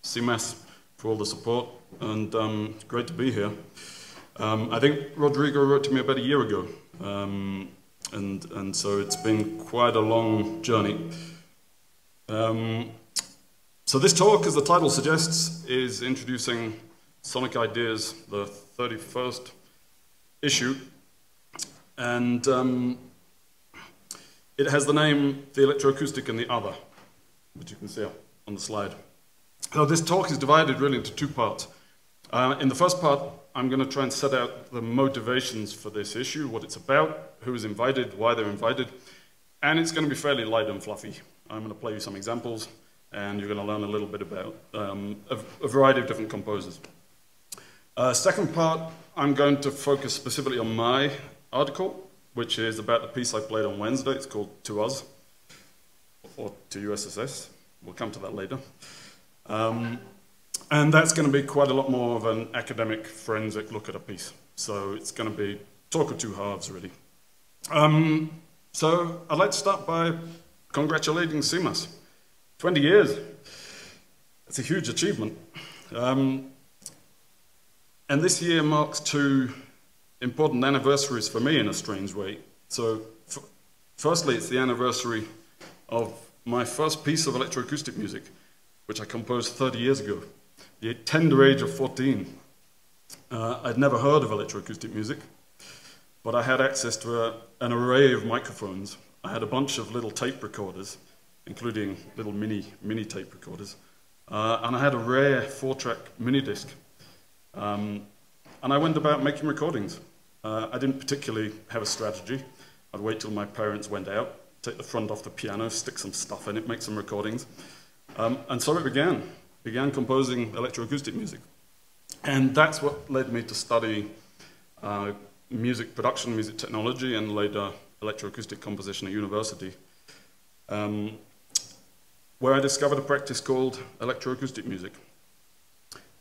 CMAS for all the support, and great to be here. I think Rodrigo wrote to me about a year ago, and so it's been quite a long journey. So this talk, as the title suggests, is introducing Sonic Ideas, the 31st issue, and it has the name The Electroacoustic and the Other, which you can see on the slide. So this talk is divided really into two parts. In the first part, I'm going to try and set out the motivations for this issue, what it's about, who is invited, why they're invited, and it's going to be fairly light and fluffy. I'm going to play you some examples, and you're going to learn a little bit about a variety of different composers. Second part, I'm going to focus specifically on my article, which is about the piece I played on Wednesday. It's called To Us, or To US.S. We'll come to that later. And that's going to be quite a lot more of an academic, forensic look at a piece. So it's going to be talk of two halves, really. So I'd like to start by congratulating CMAS. 20 years. It's a huge achievement. And this year marks two important anniversaries for me in a strange way. So firstly, it's the anniversary of my first piece of electroacoustic music, which I composed 30 years ago, the tender age of 14. I'd never heard of electroacoustic music, but I had access to an array of microphones. I had a bunch of little tape recorders, including little mini tape recorders, and I had a rare 4-track mini disc. And I went about making recordings. I didn't particularly have a strategy. I'd wait till my parents went out, take the front off the piano, stick some stuff in it, make some recordings. And so it began composing electroacoustic music. And that's what led me to study music production, music technology, and later electroacoustic composition at university, where I discovered a practice called electroacoustic music.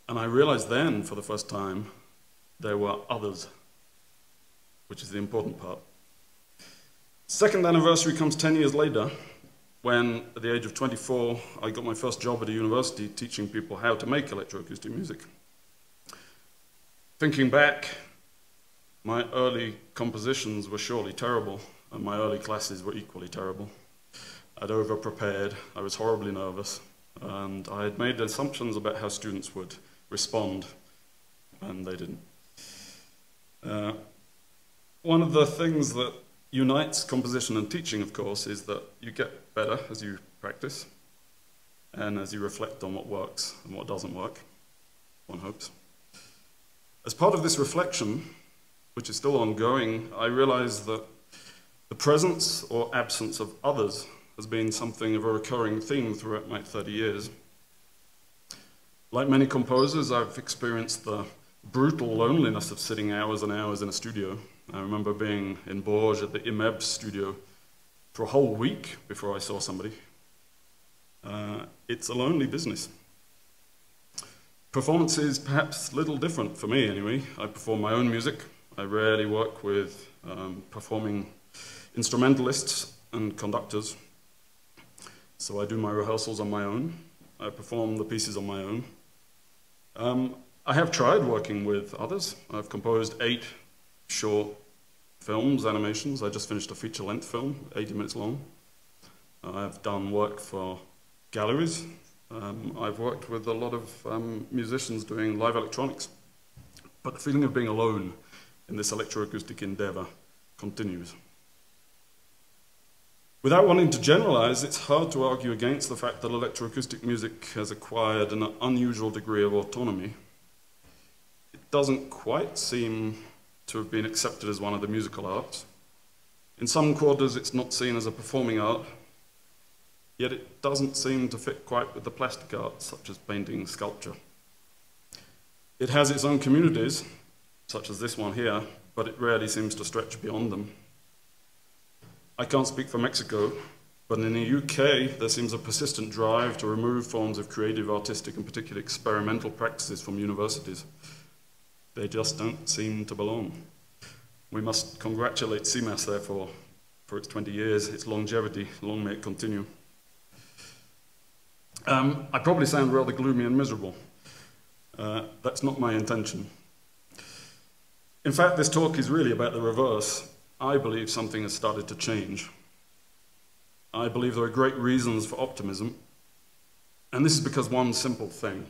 And I realized then, for the first time, there were others, which is the important part. Second anniversary comes 10 years later, when, at the age of 24, I got my first job at a university teaching people how to make electroacoustic music. Thinking back, my early compositions were surely terrible, and my early classes were equally terrible. I'd over-prepared, I was horribly nervous, and I had made assumptions about how students would respond, and they didn't. One of the things that unites composition and teaching, of course, is that you get better as you practice and as you reflect on what works and what doesn't work, one hopes. As part of this reflection, which is still ongoing, I realized that the presence or absence of others has been something of a recurring theme throughout my 30 years. Like many composers, I've experienced the brutal loneliness of sitting hours and hours in a studio. I remember being in Bourges at the IMEB studio for a whole week before I saw somebody. It's a lonely business. Performance is perhaps a little different for me anyway. I perform my own music. I rarely work with performing instrumentalists and conductors. So I do my rehearsals on my own. I perform the pieces on my own. I have tried working with others. I've composed 8 short films, animations. I just finished a feature-length film, 80 minutes long. I've done work for galleries. I've worked with a lot of musicians doing live electronics. But the feeling of being alone in this electroacoustic endeavor continues. Without wanting to generalize, it's hard to argue against the fact that electroacoustic music has acquired an unusual degree of autonomy. It doesn't quite seem to have been accepted as one of the musical arts. In some quarters, it's not seen as a performing art, yet it doesn't seem to fit quite with the plastic arts, such as painting and sculpture. It has its own communities, such as this one here, but it rarely seems to stretch beyond them. I can't speak for Mexico, but in the UK, there seems a persistent drive to remove forms of creative, artistic, and particularly experimental practices from universities. They just don't seem to belong. We must congratulate CMAS, therefore, for its 20 years, its longevity. Long may it continue. I probably sound rather gloomy and miserable. That's not my intention. In fact, this talk is really about the reverse. I believe something has started to change. I believe there are great reasons for optimism, and this is because one simple thing.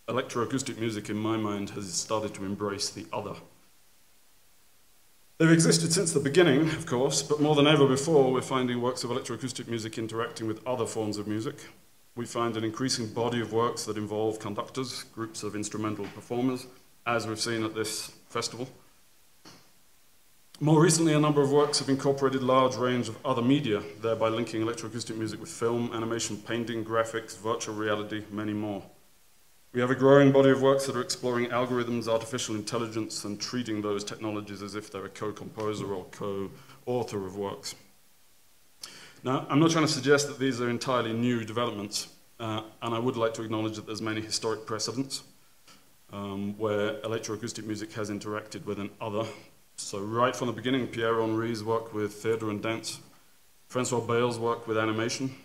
Electroacoustic music, in my mind, has started to embrace the other. They've existed since the beginning, of course, but more than ever before, we're finding works of electroacoustic music interacting with other forms of music. We find an increasing body of works that involve conductors, groups of instrumental performers, as we've seen at this festival. More recently, a number of works have incorporated a large range of other media, thereby linking electroacoustic music with film, animation, painting, graphics, virtual reality, many more. We have a growing body of works that are exploring algorithms, artificial intelligence, and treating those technologies as if they're a co-composer or co-author of works. Now, I'm not trying to suggest that these are entirely new developments, and I would like to acknowledge that there's many historic precedents where electroacoustic music has interacted with an other. So right from the beginning, Pierre Henry's work with theatre and dance, Francois Bale's work with animation,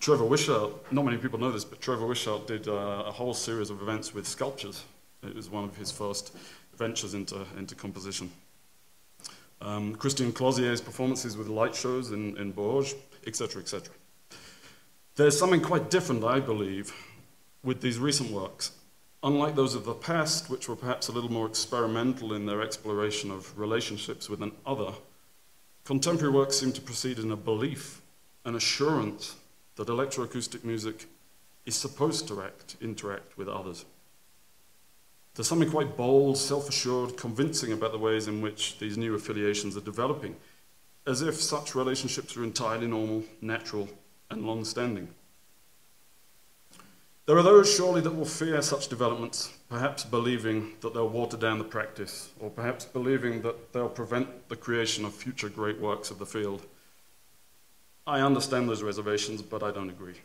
Trevor Wishart, not many people know this, but Trevor Wishart did a whole series of events with sculptures. It was one of his first ventures into composition. Christian Closier's performances with light shows in Bourges, etc., etc. There's something quite different, I believe, with these recent works. Unlike those of the past, which were perhaps a little more experimental in their exploration of relationships with an other, contemporary works seem to proceed in a belief, an assurance that electroacoustic music is supposed to interact with others. There's something quite bold, self-assured, convincing about the ways in which these new affiliations are developing, as if such relationships are entirely normal, natural, and long-standing. There are those surely that will fear such developments, perhaps believing that they'll water down the practice, or perhaps believing that they'll prevent the creation of future great works of the field. I understand those reservations, but I don't agree.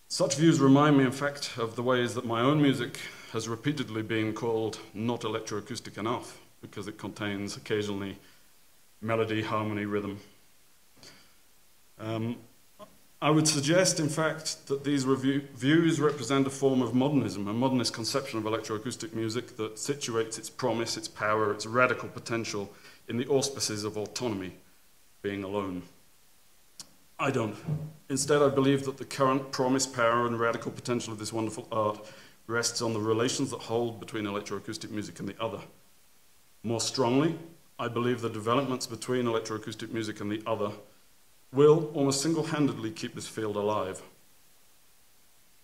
Such views remind me, in fact, of the ways that my own music has repeatedly been called not electroacoustic enough, because it contains occasionally melody, harmony, rhythm. I would suggest, in fact, that these views represent a form of modernism, a modernist conception of electroacoustic music that situates its promise, its power, its radical potential in the auspices of autonomy, being alone. I don't. Instead, I believe that the current promise, power, and radical potential of this wonderful art rests on the relations that hold between electroacoustic music and the other. More strongly, I believe the developments between electroacoustic music and the other will almost single-handedly keep this field alive.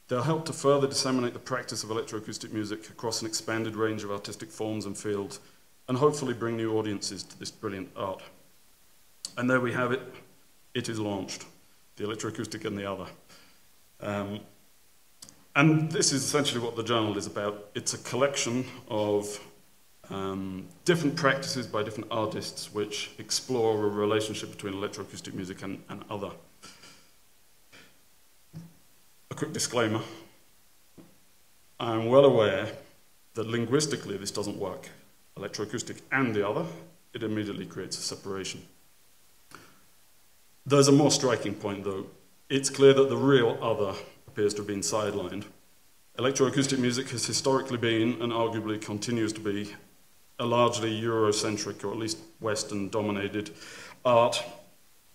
They'll help to further disseminate the practice of electroacoustic music across an expanded range of artistic forms and fields, and hopefully bring new audiences to this brilliant art. And there we have it. It is launched, the electroacoustic and the other. And this is essentially what the journal is about. It's a collection of different practices by different artists which explore a relationship between electroacoustic music and other. A quick disclaimer. I'm well aware that linguistically this doesn't work. Electroacoustic and the other, it immediately creates a separation. There's a more striking point, though. It's clear that the real other appears to have been sidelined. Electroacoustic music has historically been, and arguably continues to be, a largely Eurocentric, or at least Western-dominated art,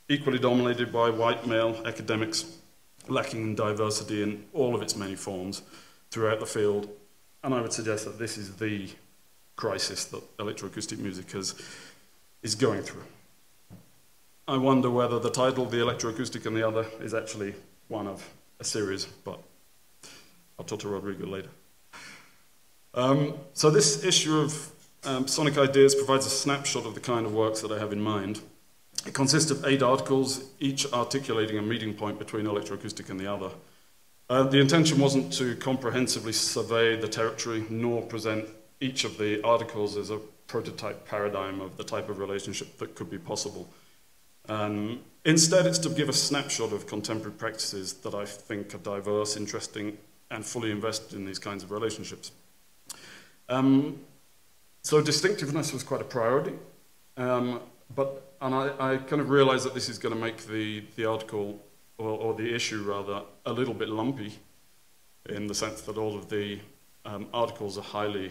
equally dominated by white male academics, lacking in diversity in all of its many forms throughout the field. And I would suggest that this is the crisis that electroacoustic music is going through. I wonder whether the title, The Electroacoustic and the Other, is actually one of a series, but I'll talk to Rodrigo later. So this issue of Sonic Ideas provides a snapshot of the kind of works that I have in mind. It consists of 8 articles, each articulating a meeting point between electroacoustic and the other. The intention wasn't to comprehensively survey the territory, nor present each of the articles as a prototype paradigm of the type of relationship that could be possible. Instead, it's to give a snapshot of contemporary practices that I think are diverse, interesting, and fully invested in these kinds of relationships. So distinctiveness was quite a priority. And I kind of realize that this is going to make the article, or the issue rather, a little bit lumpy, in the sense that all of the articles are highly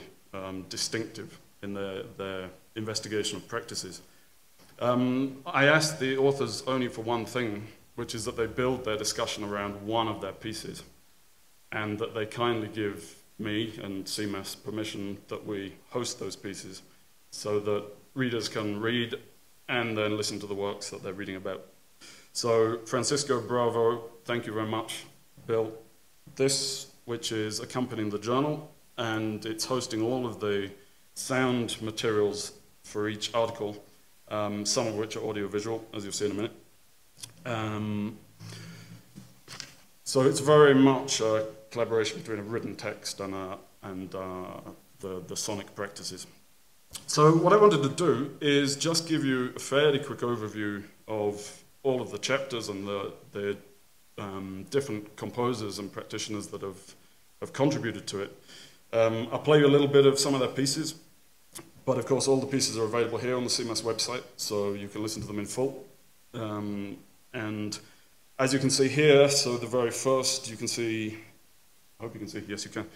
distinctive in their investigation of practices. I asked the authors only for one thing, which is that they build their discussion around one of their pieces, and that they kindly give me and CMAS permission that we host those pieces so that readers can read and then listen to the works that they're reading about. So Francisco Bravo, thank you very much, built this, which is accompanying the journal, and it's hosting all of the sound materials for each article, some of which are audiovisual, as you'll see in a minute. So it's very much a collaboration between a written text and the sonic practices. So what I wanted to do is just give you a fairly quick overview of all of the chapters and the different composers and practitioners that have contributed to it. I'll play you a little bit of some of their pieces, but of course all the pieces are available here on the CMAS website, so you can listen to them in full. And as you can see here, so the very first, you can see, I hope you can see, yes you can.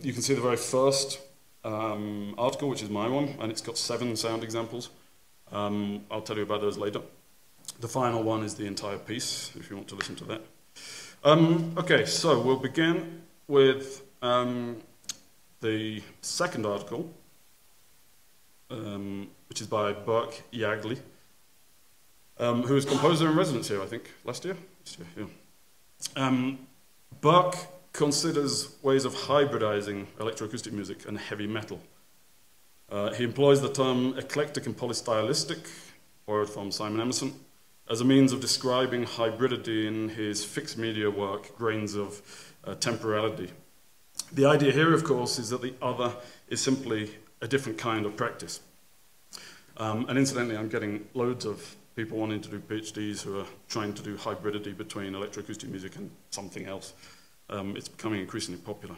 You can see the very first article, which is my one, and it's got 7 sound examples. I'll tell you about those later. The final one is the entire piece, if you want to listen to that. Okay, so we'll begin with the second article, which is by Burke Yagli, who was composer in residence here, I think, last year? Yeah. Burke considers ways of hybridizing electroacoustic music and heavy metal. He employs the term eclectic and polystylistic, borrowed from Simon Emerson, as a means of describing hybridity in his fixed media work, Grains of Temporality. The idea here, of course, is that the other is simply a different kind of practice. And incidentally, I'm getting loads of people wanting to do PhDs who are trying to do hybridity between electroacoustic music and something else. It's becoming increasingly popular.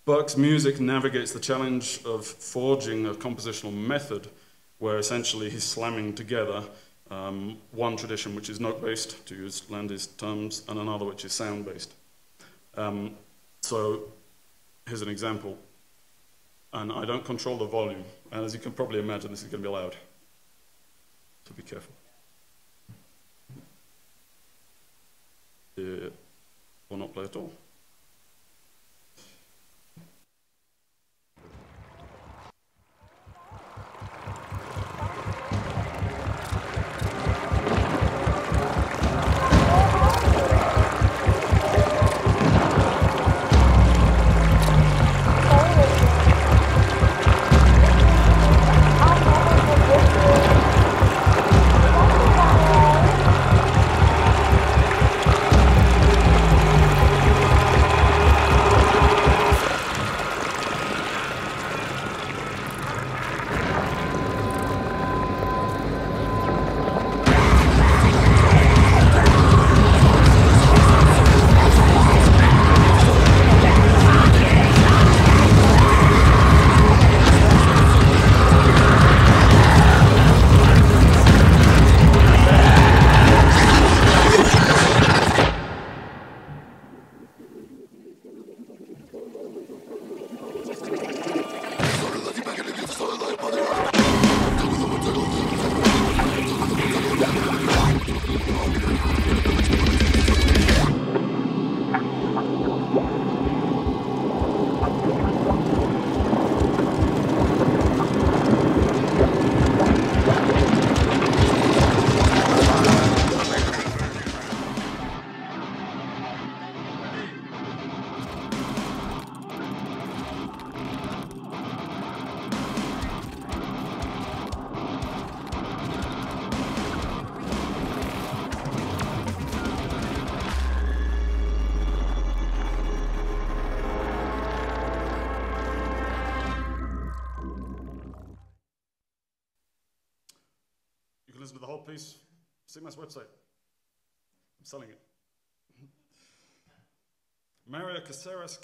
Burke's music navigates the challenge of forging a compositional method where essentially he's slamming together one tradition which is note-based, to use Landy's terms, and another which is sound-based. So here's an example. And I don't control the volume, and as you can probably imagine, this is going to be loud. So be careful. It will not play at all. Listen to the whole piece, CMAS website. I'm selling it. Maria Caceres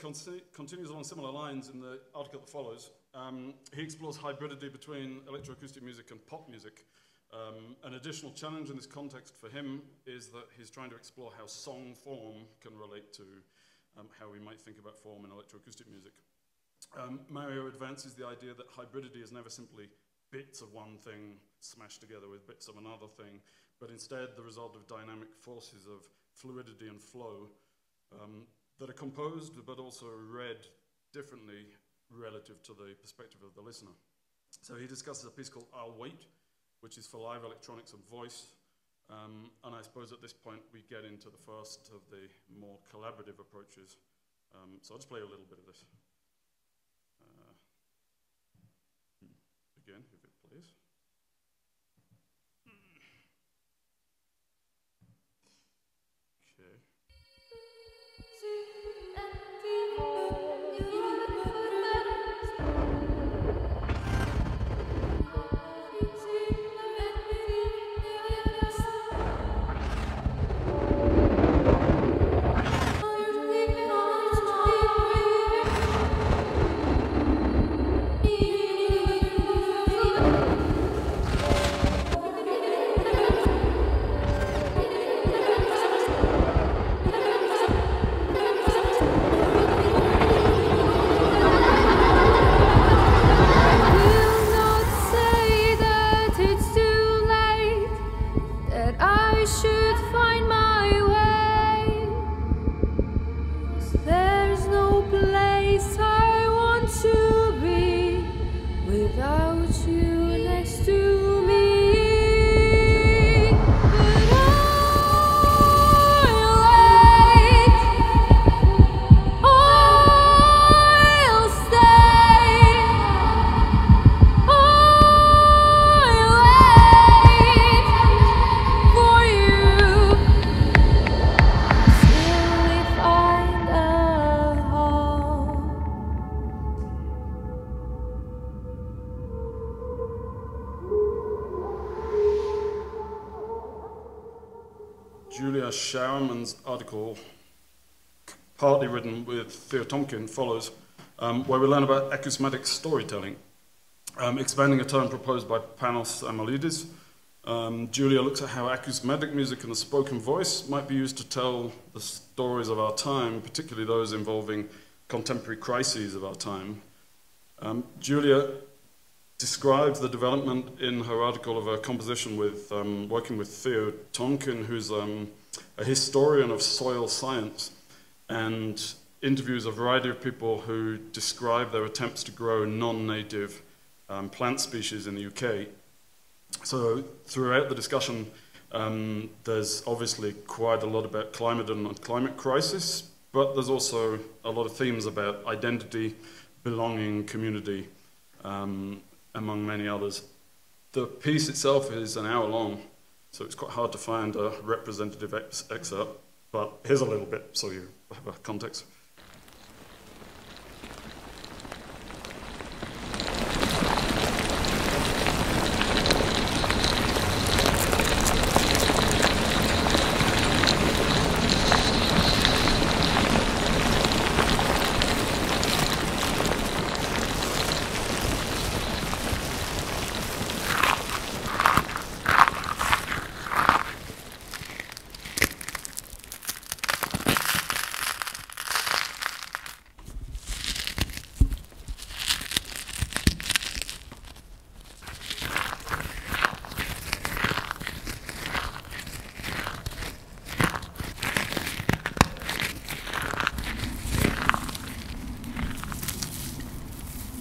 continues along similar lines in the article that follows. He explores hybridity between electroacoustic music and pop music. An additional challenge in this context for him is that he's trying to explore how song form can relate to how we might think about form in electroacoustic music. Mario advances the idea that hybridity is never simply bits of one thing smashed together with bits of another thing, but instead the result of dynamic forces of fluidity and flow that are composed but also read differently relative to the perspective of the listener. So he discusses a piece called I'll Wait, which is for live electronics and voice. And I suppose at this point we get into the first of the more collaborative approaches. So I'll just play a little bit of this. Again, if it plays. Okay. Julia Showerman's article, partly written with Theo Tomkin, follows, where we learn about acousmatic storytelling, expanding a term proposed by Panos Amolidis. Julia looks at how acousmatic music and the spoken voice might be used to tell the stories of our time, particularly those involving contemporary crises of our time. Julia describes the development in her article of a composition with working with Theo Tomkin, who's a historian of soil science, and interviews a variety of people who describe their attempts to grow non-native plant species in the UK. So throughout the discussion, there's obviously quite a lot about climate and climate crisis, but there's also a lot of themes about identity, belonging, community, among many others. The piece itself is an hour long, so it's quite hard to find a representative excerpt, but here's a little bit so you have a context.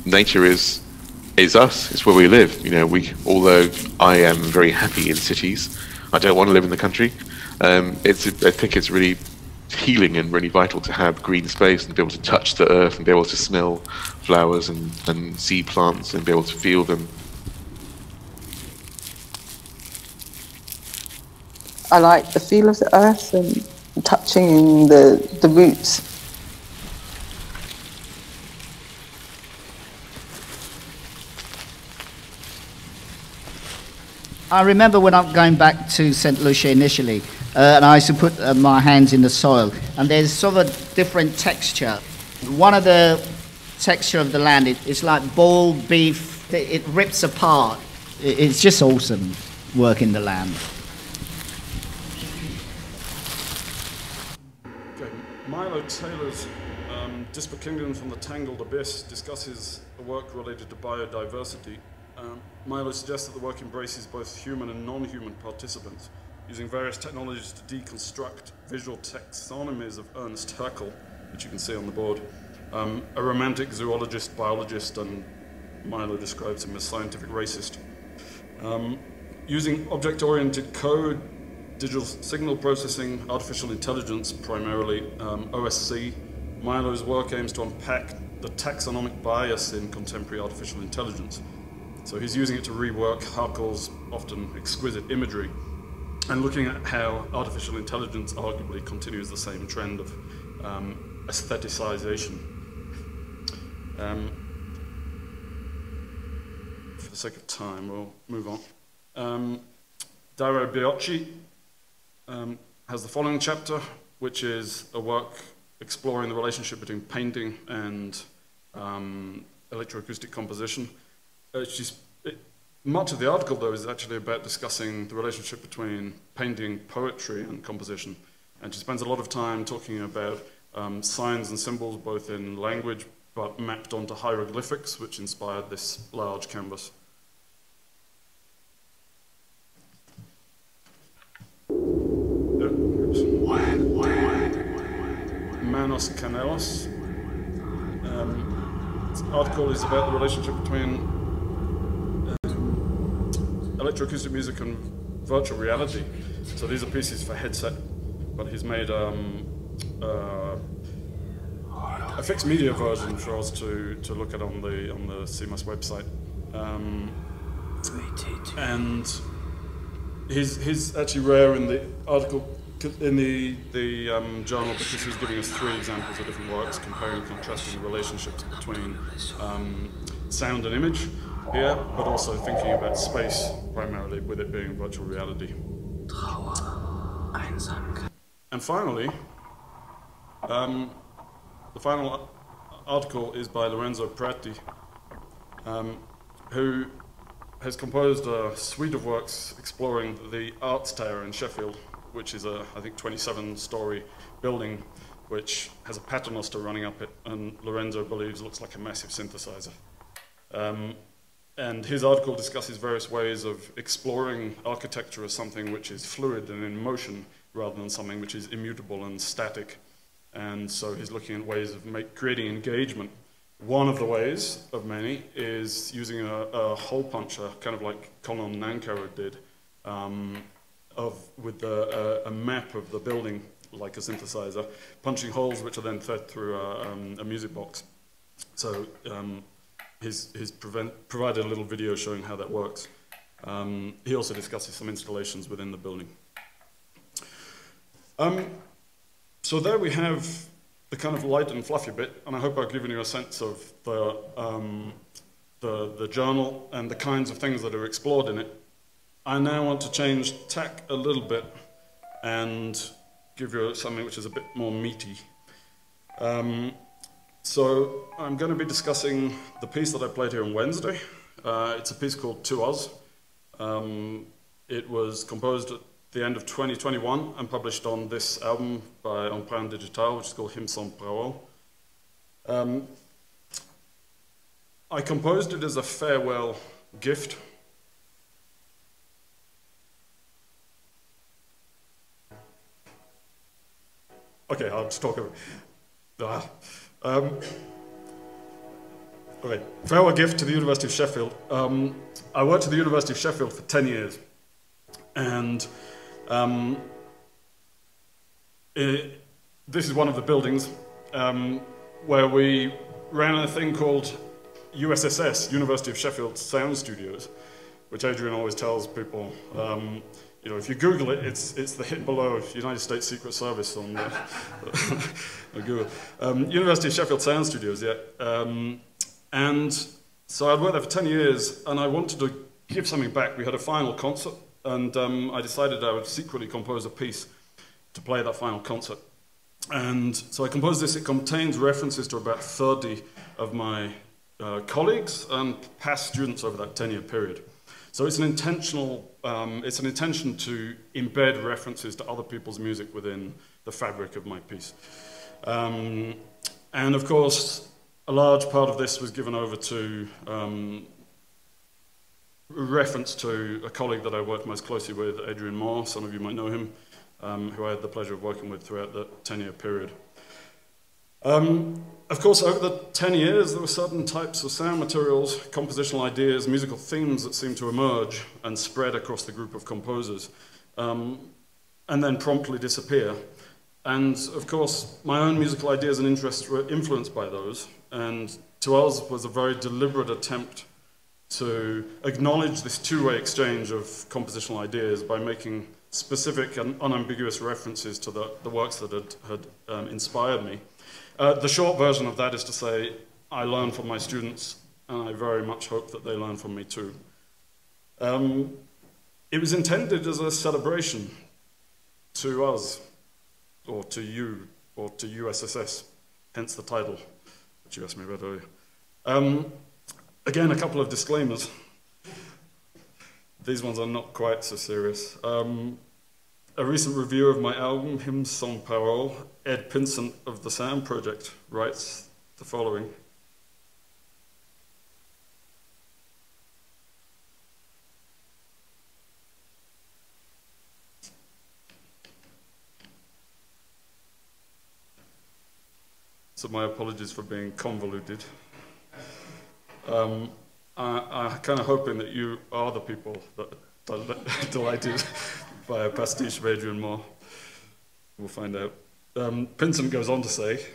Nature is us. It's where we live. You know, although I am very happy in cities, I don't want to live in the country. I think it's really healing and really vital to have green space and be able to touch the earth and be able to smell flowers and see plants and be able to feel them. I like the feel of the earth and touching the roots. I remember when I'm going back to St. Lucia initially, and I used to put my hands in the soil, and there's sort of a different texture. One of the texture of the land. It's like boiled beef. It rips apart. It's just awesome working the land. Okay, Milo Taylor's Disparate Kingdoms from the Tangled Abyss discusses a work related to biodiversity. Milo suggests that the work embraces both human and non-human participants, using various technologies to deconstruct visual taxonomies of Ernst Haeckel, which you can see on the board, a romantic zoologist, biologist, and Milo describes him as scientific racist. Using object-oriented code, digital signal processing, artificial intelligence, primarily OSC, Milo's work aims to unpack the taxonomic bias in contemporary artificial intelligence. So he's using it to rework Haeckel's often exquisite imagery and looking at how artificial intelligence arguably continues the same trend of aestheticization. For the sake of time, we'll move on. Dario Biocchi has the following chapter, which is a work exploring the relationship between painting and electroacoustic composition. Much of the article, though, is actually about discussing the relationship between painting, poetry, and composition. And she spends a lot of time talking about signs and symbols, both in language, but mapped onto hieroglyphics, which inspired this large canvas. Manos Canelos. This article is about the relationship between electroacoustic music and virtual reality. So these are pieces for headset, but he's made a fixed media version for us to look at on the CMUS website. And he's actually rare in the article, in the journal, because he's giving us 3 examples of different works, comparing and contrasting the relationships between sound and image here, but also thinking about space, primarily, with it being virtual reality. And finally, the final article is by Lorenzo Prati, who has composed a suite of works exploring the Arts Tower in Sheffield, which is a, I think, 27-story building which has a paternoster running up it, and Lorenzo believes looks like a massive synthesizer. And his article discusses various ways of exploring architecture as something which is fluid and in motion, rather than something which is immutable and static. And so he's looking at ways of creating engagement. One of the ways, of many, is using a hole puncher, kind of like Colin Nankara did, with a map of the building, like a synthesizer, punching holes which are then fed through a music box. So he's provided a little video showing how that works. He also discusses some installations within the building. So there we have the kind of light and fluffy bit, and I hope I've given you a sense of the journal and the kinds of things that are explored in it. I now want to change tack a little bit and give you something which is a bit more meaty. So I'm going to be discussing the piece that I played here on Wednesday. It's a piece called To Us. It was composed at the end of 2021 and published on this album by Emprunt Digital, which is called Hymn Sans Parole. I composed it as a farewell gift. Okay, I'll just talk about it. Okay, farewell gift to the University of Sheffield. I worked at the University of Sheffield for 10 years, and this is one of the buildings where we ran a thing called US.S, University of Sheffield Sound Studios, which Adrian always tells people, you know, if you Google it, it's the hit below United States Secret Service on Google. University of Sheffield Sound Studios, yeah. And so I'd worked there for 10 years, and I wanted to give something back. We had a final concert, and I decided I would secretly compose a piece to play that final concert. And so I composed this. It contains references to about 30 of my colleagues and past students over that 10-year period. So it's an intentional, it's an intention to embed references to other people's music within the fabric of my piece. And of course, a large part of this was given over to reference to a colleague that I worked most closely with, Adrian Moore. Some of you might know him, who I had the pleasure of working with throughout the 10-year period. Of course, over the 10 years, there were certain types of sound materials, compositional ideas, musical themes that seemed to emerge and spread across the group of composers, and then promptly disappear. And of course, my own musical ideas and interests were influenced by those, and to us was a very deliberate attempt to acknowledge this two-way exchange of compositional ideas by making specific and unambiguous references to the works that had inspired me. The short version of that is to say, I learn from my students, and I very much hope that they learn from me too. It was intended as a celebration to us, or to you, or to US.S, hence the title, which you asked me about earlier. Again, a couple of disclaimers. These ones are not quite so serious. A recent review of my album, Hymns Sans Parole, Ed Pinsent of the Sound Project writes the following. So my apologies for being convoluted. I'm kind of hoping that you are the people that are delighted by a pastiche of Adrian Moore. We'll find out. Pinsent goes on to say,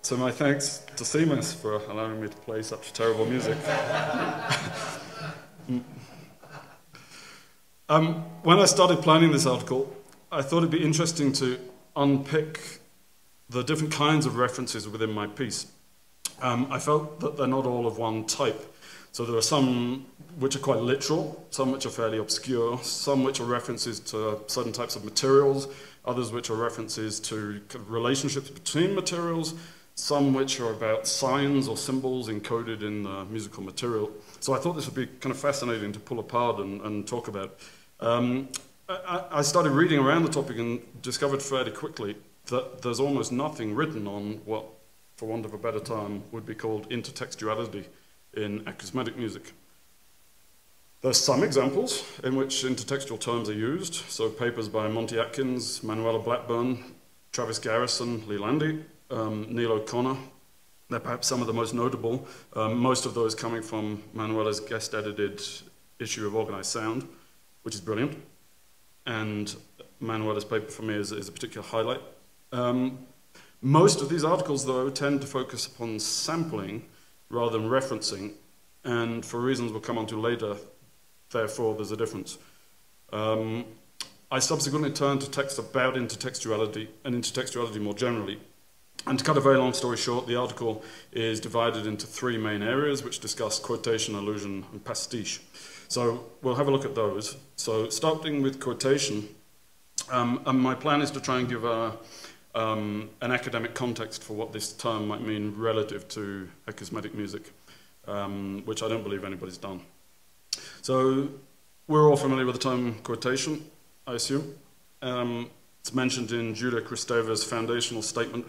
so my thanks to Seamus for allowing me to play such terrible music. When I started planning this article, I thought it'd be interesting to unpick the different kinds of references within my piece. I felt that they're not all of one type. So there are some which are quite literal, some which are fairly obscure, some which are references to certain types of materials, others which are references to kind of relationships between materials, some which are about signs or symbols encoded in the musical material. So I thought this would be kind of fascinating to pull apart and talk about. I started reading around the topic and discovered fairly quickly that there's almost nothing written on what, for want of a better term, would be called intertextuality in acousmatic music. There's some examples in which intertextual terms are used, so papers by Monty Atkins, Manuela Blackburn, Travis Garrison, Lee Landy, Neil O'Connor. They're perhaps some of the most notable, most of those coming from Manuela's guest-edited issue of Organized Sound, which is brilliant. And Manuela's paper for me is a particular highlight. Most of these articles, though, tend to focus upon sampling rather than referencing, and for reasons we'll come on to later, therefore there's a difference. I subsequently turned to text about intertextuality and intertextuality more generally. And to cut a very long story short, the article is divided into three main areas which discuss quotation, allusion, and pastiche. So we'll have a look at those. So starting with quotation, and my plan is to try and give an academic context for what this term might mean relative to acousmatic music, which I don't believe anybody's done. So we're all familiar with the term quotation, I assume. It's mentioned in Julia Kristeva's foundational statement.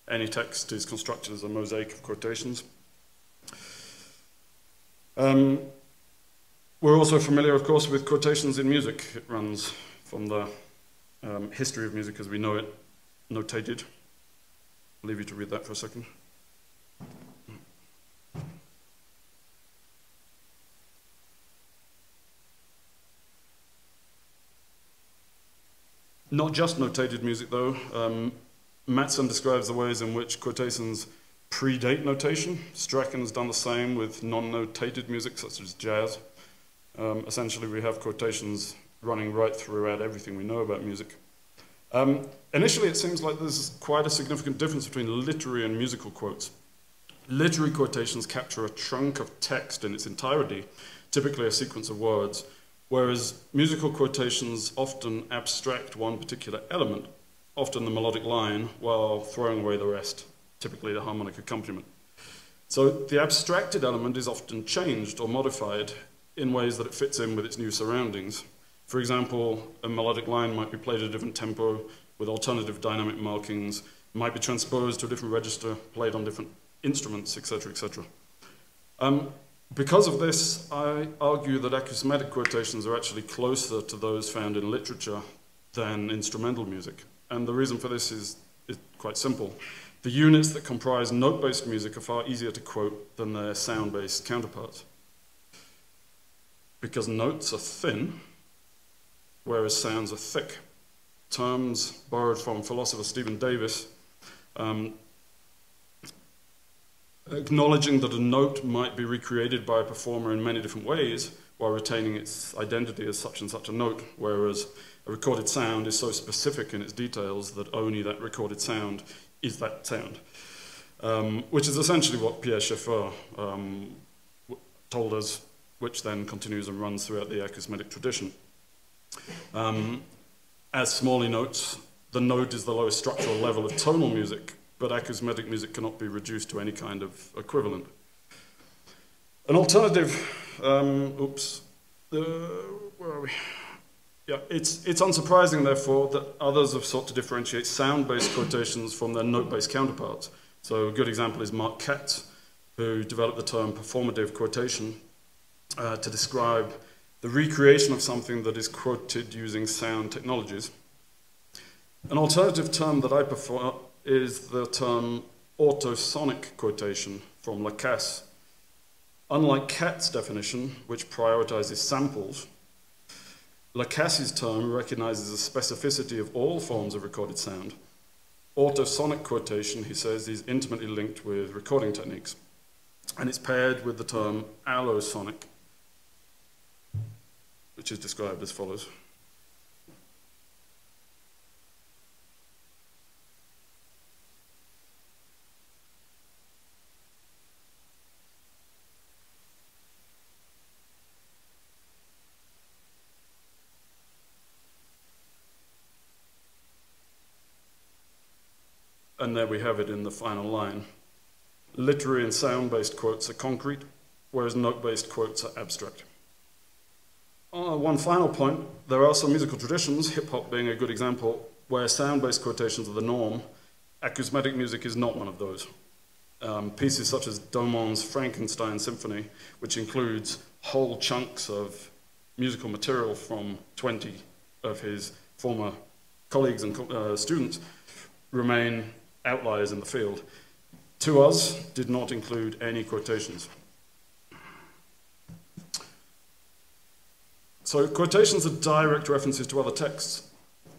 Any text is constructed as a mosaic of quotations. We're also familiar, of course, with quotations in music. It runs from the history of music as we know it, notated. I'll leave you to read that for a second. Not just notated music, though. Matson describes the ways in which quotations predate notation. Strachan's done the same with non-notated music, such as jazz. Essentially, we have quotations running right throughout everything we know about music. Initially, it seems like there's quite a significant difference between literary and musical quotes. Literary quotations capture a chunk of text in its entirety, typically a sequence of words, whereas musical quotations often abstract one particular element, often the melodic line, while throwing away the rest, typically the harmonic accompaniment. So the abstracted element is often changed or modified in ways that it fits in with its new surroundings. For example, a melodic line might be played at a different tempo with alternative dynamic markings, might be transposed to a different register, played on different instruments, etc., etc. Because of this, I argue that acousmatic quotations are actually closer to those found in literature than instrumental music. And the reason for this is quite simple. The units that comprise note-based music are far easier to quote than their sound-based counterparts. Because notes are thin, whereas sounds are thick. Terms borrowed from philosopher Stephen Davis, acknowledging that a note might be recreated by a performer in many different ways while retaining its identity as such and such a note, whereas a recorded sound is so specific in its details that only that recorded sound is that sound, which is essentially what Pierre Schaeffer told us, which then continues and runs throughout the acousmatic tradition. As Smalley notes, the note is the lowest structural level of tonal music, but acousmatic music cannot be reduced to any kind of equivalent. An alternative, where are we? Yeah, it's unsurprising, therefore, that others have sought to differentiate sound-based quotations from their note-based counterparts. So a good example is Mark Katz, who developed the term performative quotation to describe the recreation of something that is quoted using sound technologies. An alternative term that I prefer is the term autosonic quotation from Lacasse. Unlike Katz's definition, which prioritizes samples, Lacasse's term recognizes the specificity of all forms of recorded sound. Autosonic quotation, he says, is intimately linked with recording techniques, and it's paired with the term allosonic, which is described as follows. And there we have it in the final line. Literary and sound-based quotes are concrete, whereas note-based quotes are abstract. One final point, there are some musical traditions, hip-hop being a good example, where sound-based quotations are the norm. Acousmatic music is not one of those. Pieces such as Domond's Frankenstein Symphony, which includes whole chunks of musical material from 20 of his former colleagues and students, remain outliers in the field. To us, did not include any quotations. So quotations are direct references to other texts.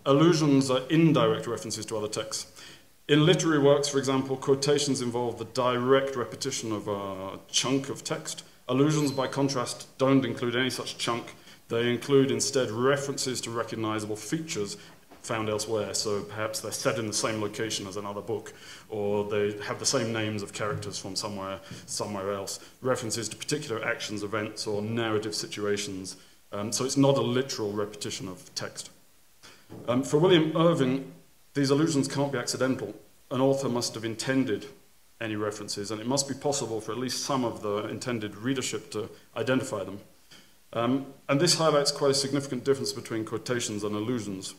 Allusions are indirect references to other texts. In literary works, for example, quotations involve the direct repetition of a chunk of text. Allusions, by contrast, don't include any such chunk. They include instead references to recognizable features found elsewhere. So perhaps they're set in the same location as another book, or they have the same names of characters from somewhere else. References to particular actions, events, or narrative situations. So it's not a literal repetition of text. For William Irving, these allusions can't be accidental. An author must have intended any references, and it must be possible for at least some of the intended readership to identify them. And this highlights quite a significant difference between quotations and allusions.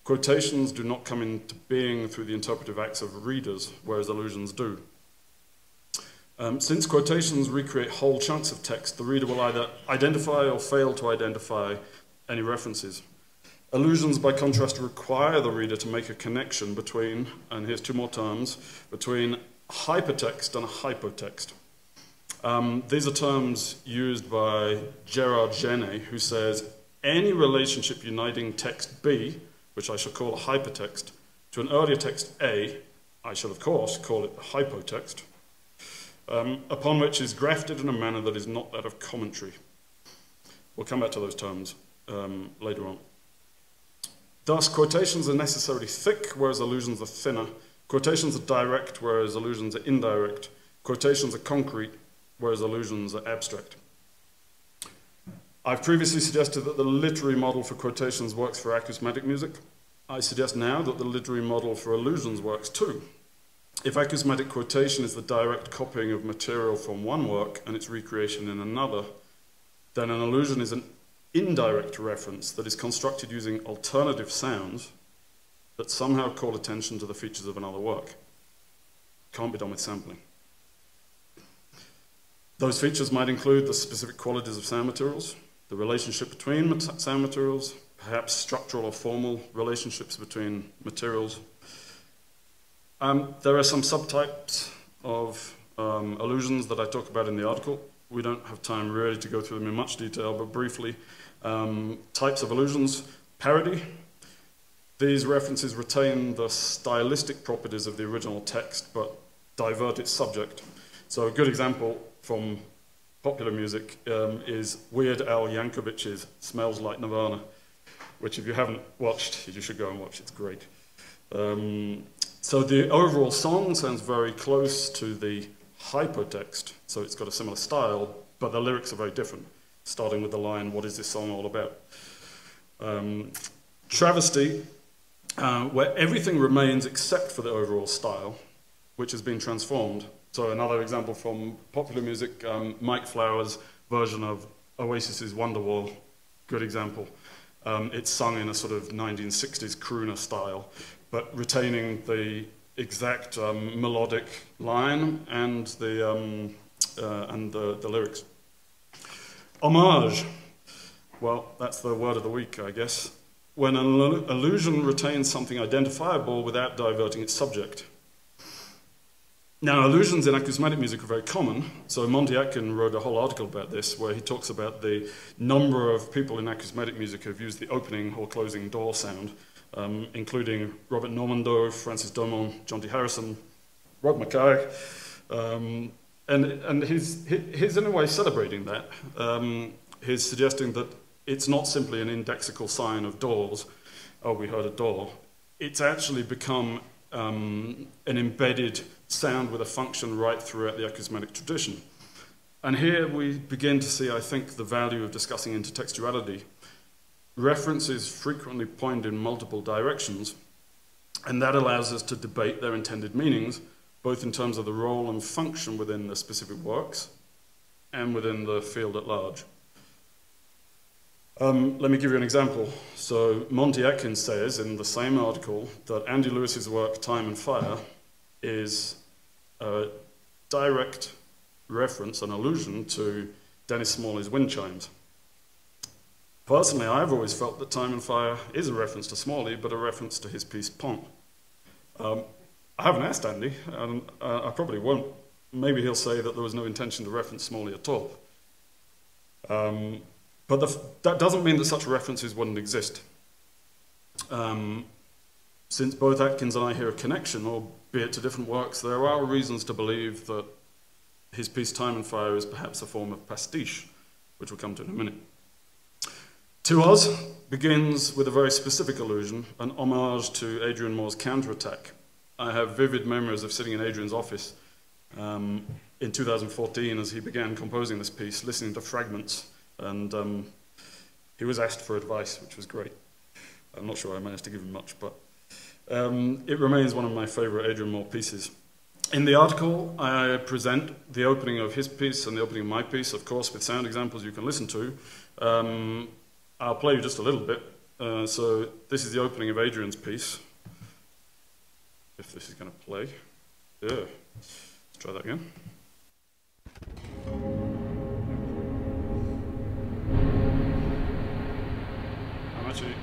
Quotations do not come into being through the interpretive acts of readers, whereas allusions do. Since quotations recreate whole chunks of text, the reader will either identify or fail to identify any references. Allusions, by contrast, require the reader to make a connection between, and here's two more terms, between hypertext and a hypotext. These are terms used by Gerard Genet, who says, any relationship uniting text B, which I shall call a hypertext, to an earlier text A, I shall of course call it a hypotext, upon which is grafted in a manner that is not that of commentary. We'll come back to those terms later on. Thus, quotations are necessarily thick, whereas allusions are thinner. Quotations are direct, whereas allusions are indirect. Quotations are concrete, whereas allusions are abstract. I've previously suggested that the literary model for quotations works for acousmatic music. I suggest now that the literary model for allusions works too. If acousmatic quotation is the direct copying of material from one work and its recreation in another, then an allusion is an indirect reference that is constructed using alternative sounds that somehow call attention to the features of another work. Can't be done with sampling. Those features might include the specific qualities of sound materials, the relationship between sound materials, perhaps structural or formal relationships between materials. There are some subtypes of allusions that I talk about in the article. We don't have time really to go through them in much detail, but briefly. Types of allusions: parody. These references retain the stylistic properties of the original text, but divert its subject. So a good example from popular music is Weird Al Yankovic's Smells Like Nirvana, which if you haven't watched, you should go and watch. It's great. So the overall song sounds very close to the hypertext, so it's got a similar style, but the lyrics are very different, starting with the line, "What is this song all about?" Travesty, where everything remains except for the overall style, which has been transformed. So another example from popular music, Mike Flowers' version of Oasis's Wonderwall, good example. It's sung in a sort of 1960s crooner style, but retaining the exact melodic line and the lyrics. Homage, well, that's the word of the week, I guess. When an allusion retains something identifiable without diverting its subject. Now, allusions in acousmatic music are very common, so Monty Atkin wrote a whole article about this, where he talks about the number of people in acousmatic music who have used the opening or closing door sound, including Robert Normando, Francis Dumont, John D. Harrison, Rod Mackay, and he's in a way celebrating that. He's suggesting that it's not simply an indexical sign of doors, oh, we heard a door. It's actually become an embedded sound with a function right throughout the acousmatic tradition. And here we begin to see, I think, the value of discussing intertextuality. References frequently point in multiple directions, and that allows us to debate their intended meanings, both in terms of the role and function within the specific works and within the field at large. Let me give you an example. So Monty Atkins says in the same article that Andy Lewis's work, Time and Fire, is a direct reference, an allusion to Dennis Smalley's wind chimes. Personally, I've always felt that Time and Fire is a reference to Smalley, but a reference to his piece Pont. I haven't asked Andy, and I probably won't. Maybe he'll say that there was no intention to reference Smalley at all. But that doesn't mean that such references wouldn't exist. Since both Atkins and I hear a connection, albeit to different works, there are reasons to believe that his piece Time and Fire is perhaps a form of pastiche, which we'll come to in a minute. To Us begins with a very specific allusion, an homage to Adrian Moore's Counterattack. I have vivid memories of sitting in Adrian's office in 2014 as he began composing this piece, listening to fragments, and he was asked for advice, which was great. I'm not sure I managed to give him much, but it remains one of my favorite Adrian Moore pieces. In the article, I present the opening of his piece and the opening of my piece, of course, with sound examples you can listen to. I'll play you just a little bit. So this is the opening of Adrian's piece. If this is going to play. Yeah. Let's try that again. I'm actually...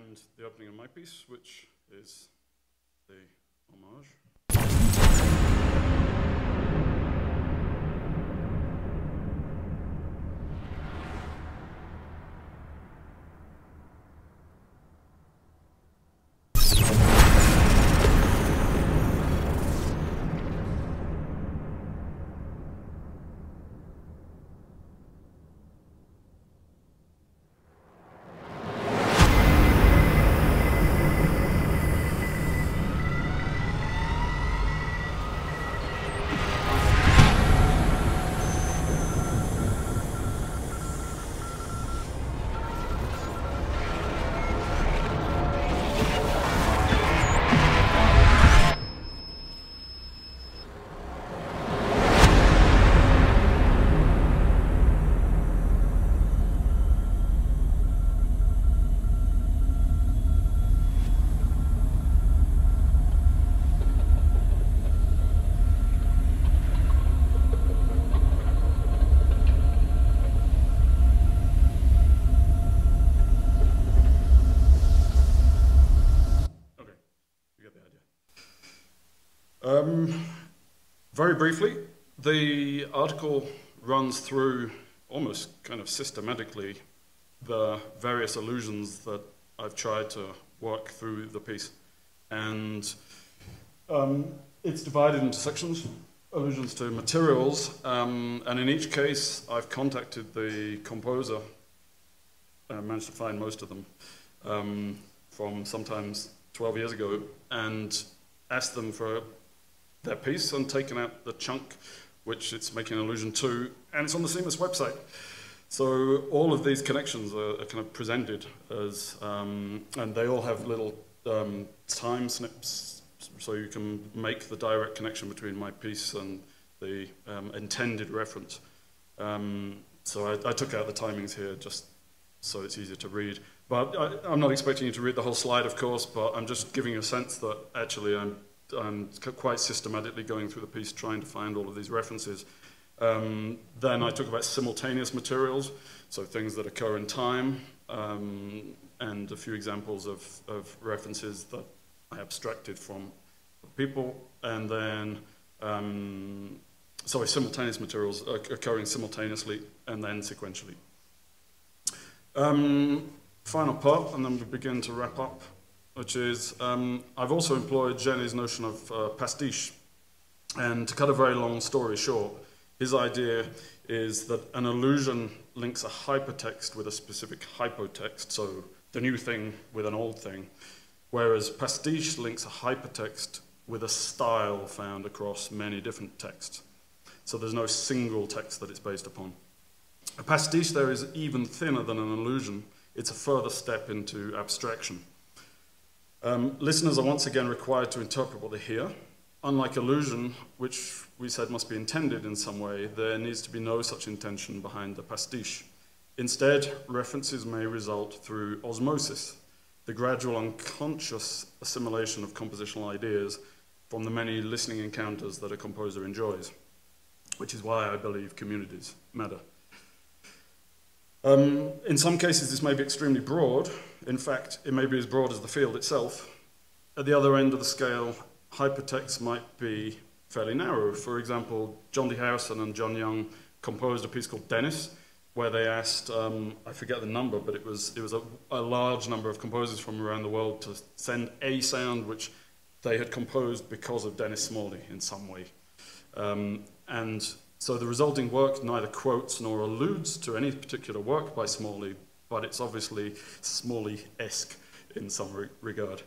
and the opening of my piece, which is the homage. Very briefly, the article runs through almost kind of systematically the various allusions that I've tried to work through the piece. And it's divided into sections, allusions to materials, and in each case I've contacted the composer, managed to find most of them, from sometimes 12 years ago, and asked them for their piece and taken out the chunk which it's making an allusion to, and it's on the Seamus website. So all of these connections are kind of presented as, and they all have little time snips, so you can make the direct connection between my piece and the intended reference. So I took out the timings here just so it's easier to read. But I'm not expecting you to read the whole slide, of course, but I'm just giving you a sense that actually I'm quite systematically going through the piece trying to find all of these references. Then I talk about simultaneous materials, so things that occur in time, and a few examples of references that I abstracted from people, and then, simultaneous materials occurring simultaneously and then sequentially. Final part, and then we begin to wrap up, which is, I've also employed Jenny's notion of pastiche. And to cut a very long story short, his idea is that an allusion links a hypertext with a specific hypotext, so the new thing with an old thing, whereas pastiche links a hypertext with a style found across many different texts. So there's no single text that it's based upon. A pastiche there is even thinner than an allusion. It's a further step into abstraction. Listeners are once again required to interpret what they hear. Unlike allusion, which we said must be intended in some way, there needs to be no such intention behind the pastiche. Instead, references may result through osmosis, the gradual unconscious assimilation of compositional ideas from the many listening encounters that a composer enjoys, which is why I believe communities matter. In some cases, this may be extremely broad. In fact, it may be as broad as the field itself. At the other end of the scale, hypertext might be fairly narrow. For example, John D. Harrison and John Young composed a piece called Dennis, where they asked, I forget the number, but it was a large number of composers from around the world to send a sound which they had composed because of Dennis Smalley in some way. And so the resulting work neither quotes nor alludes to any particular work by Smalley, but it's obviously Smalley-esque in some regard.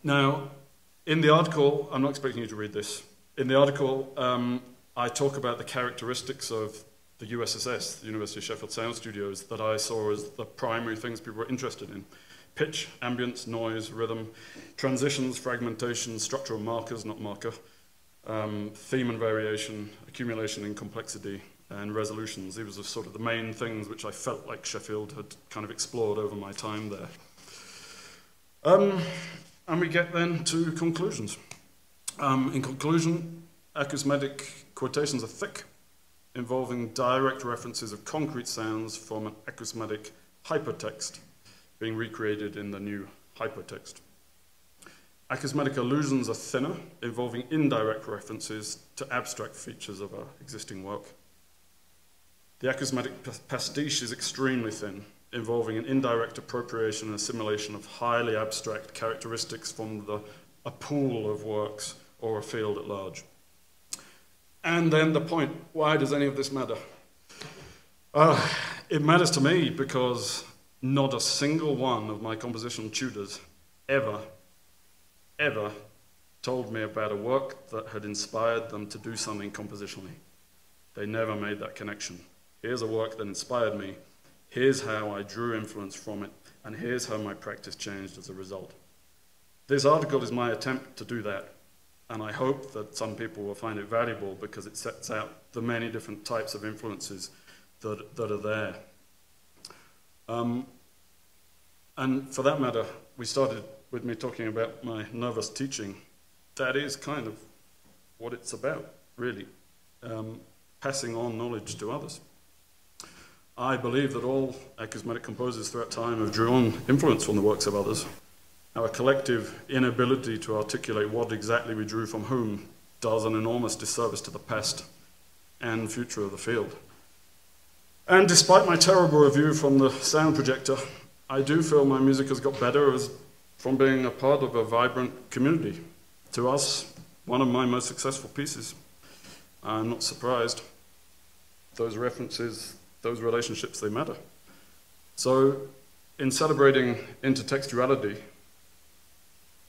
Now, in the article, I'm not expecting you to read this. In the article, I talk about the characteristics of the US.S, the University of Sheffield Sound Studios, that I saw as the primary things people were interested in. Pitch, ambience, noise, rhythm, transitions, fragmentation, structural markers, not marker, theme and variation, accumulation and complexity, and resolutions. These were sort of the main things which I felt like Sheffield had kind of explored over my time there. And we get then to conclusions. In conclusion, acousmatic quotations are thick, involving direct references of concrete sounds from an acousmatic hypertext being recreated in the new hypertext. Acousmatic allusions are thinner, involving indirect references to abstract features of our existing work. The acousmatic pastiche is extremely thin, involving an indirect appropriation and assimilation of highly abstract characteristics from a pool of works or a field at large. And then the point, why does any of this matter? It matters to me because not a single one of my compositional tutors ever told me about a work that had inspired them to do something compositionally. They never made that connection. Here's a work that inspired me, here's how I drew influence from it, and here's how my practice changed as a result. This article is my attempt to do that, and I hope that some people will find it valuable because it sets out the many different types of influences that are there. And for that matter, we started with me talking about my nervous teaching. That is kind of what it's about, really, passing on knowledge to others. I believe that all acousmatic composers throughout time have drawn influence from the works of others. Our collective inability to articulate what exactly we drew from whom does an enormous disservice to the past and future of the field. And despite my terrible review from the sound projector, I do feel my music has got better from being a part of a vibrant community. To us, one of my most successful pieces. I'm not surprised. Those references, those relationships, they matter. So, in celebrating intertextuality,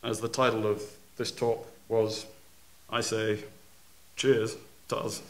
as the title of this talk was, I say, cheers to us.